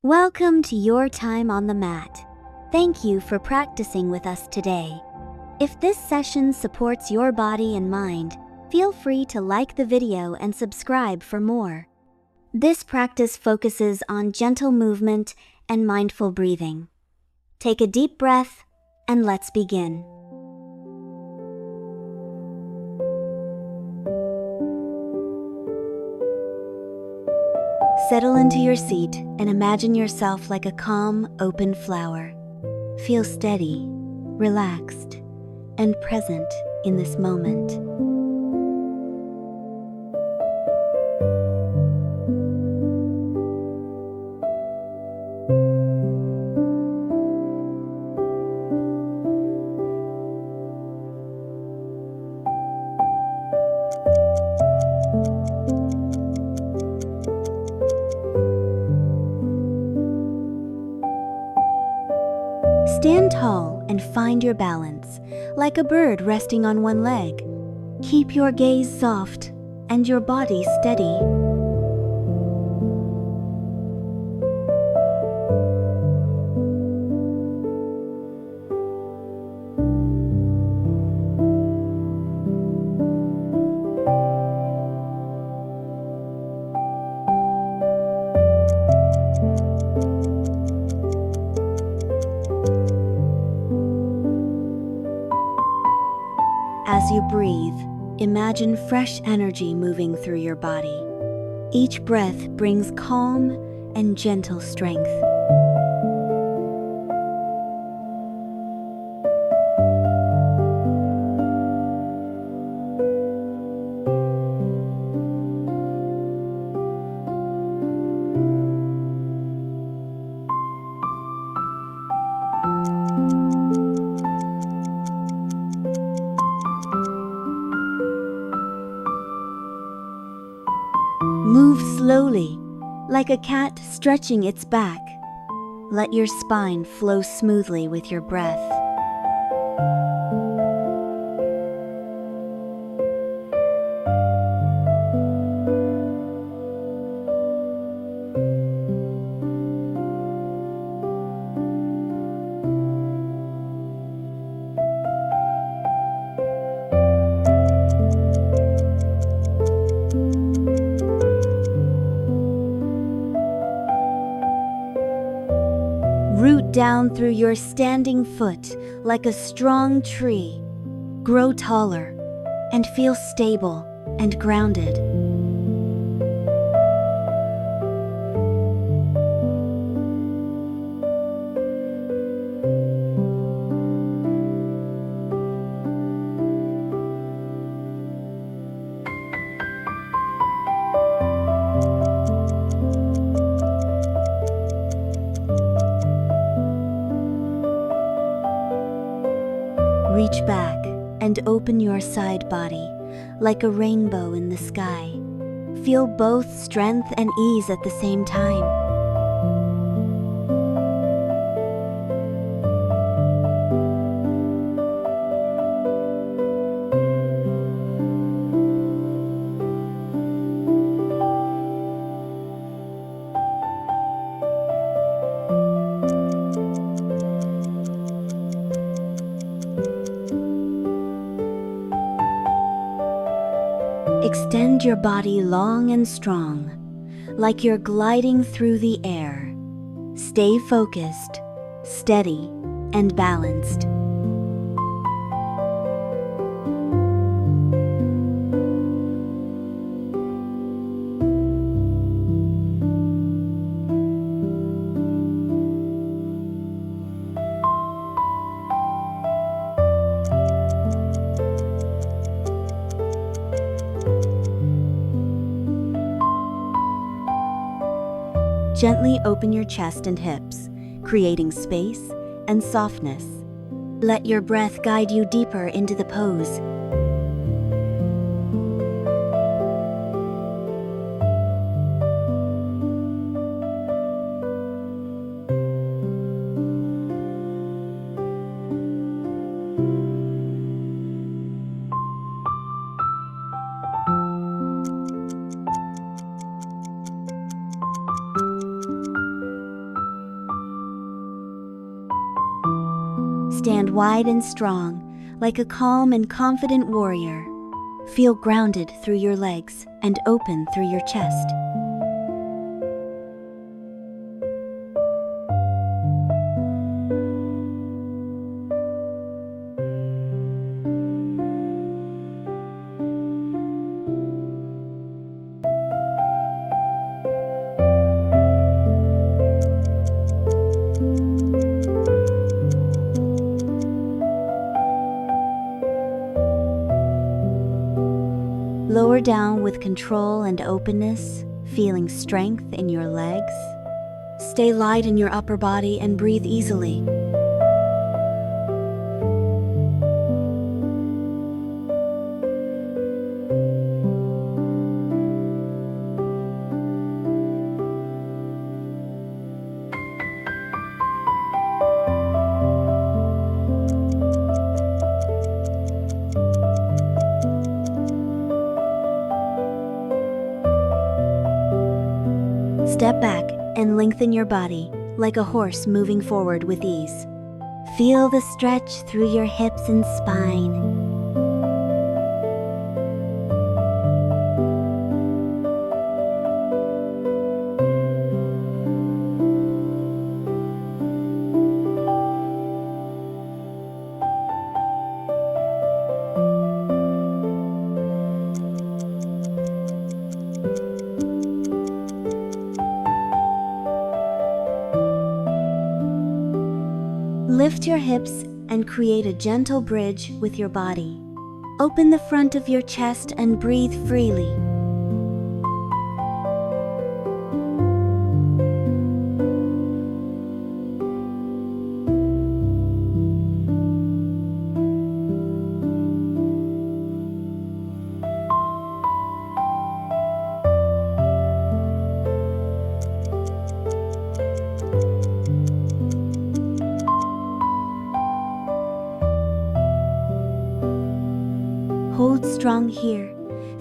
Welcome to your time on the mat. Thank you for practicing with us today. If this session supports your body and mind, feel free to like the video and subscribe for more. This practice focuses on gentle movement and mindful breathing. Take a deep breath and let's begin. Settle into your seat and imagine yourself like a calm, open flower. Feel steady, relaxed, and present in this moment. Stand tall and find your balance, like a bird resting on one leg. Keep your gaze soft and your body steady. As you breathe, imagine fresh energy moving through your body. Each breath brings calm and gentle strength. Move slowly, like a cat stretching its back. Let your spine flow smoothly with your breath. Root down through your standing foot like a strong tree. Grow taller and feel stable and grounded. Reach back and open your side body like a rainbow in the sky. Feel both strength and ease at the same time. Extend your body long and strong, like you're gliding through the air. Stay focused, steady, and balanced. Gently open your chest and hips, creating space and softness. Let your breath guide you deeper into the pose. Stand wide and strong, like a calm and confident warrior. Feel grounded through your legs and open through your chest. Lower down with control and openness, feeling strength in your legs. Stay light in your upper body and breathe easily. Step back and lengthen your body, like a horse moving forward with ease. Feel the stretch through your hips and spine. Lift your hips and create a gentle bridge with your body. Open the front of your chest and breathe freely. Hold strong here,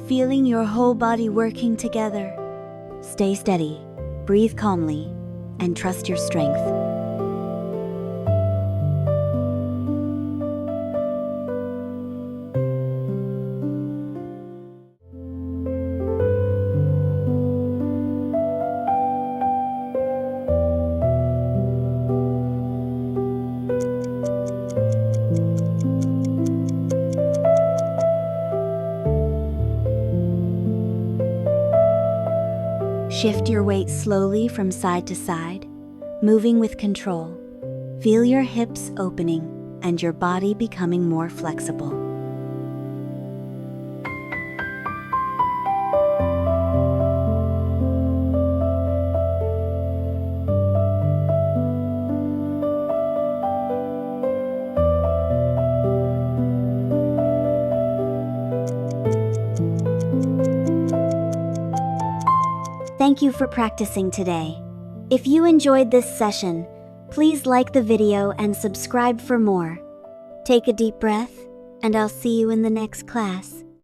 feeling your whole body working together. Stay steady, breathe calmly, and trust your strength. Shift your weight slowly from side to side, moving with control. Feel your hips opening and your body becoming more flexible. Thank you for practicing today. If you enjoyed this session, please like the video and subscribe for more. Take a deep breath, and I'll see you in the next class.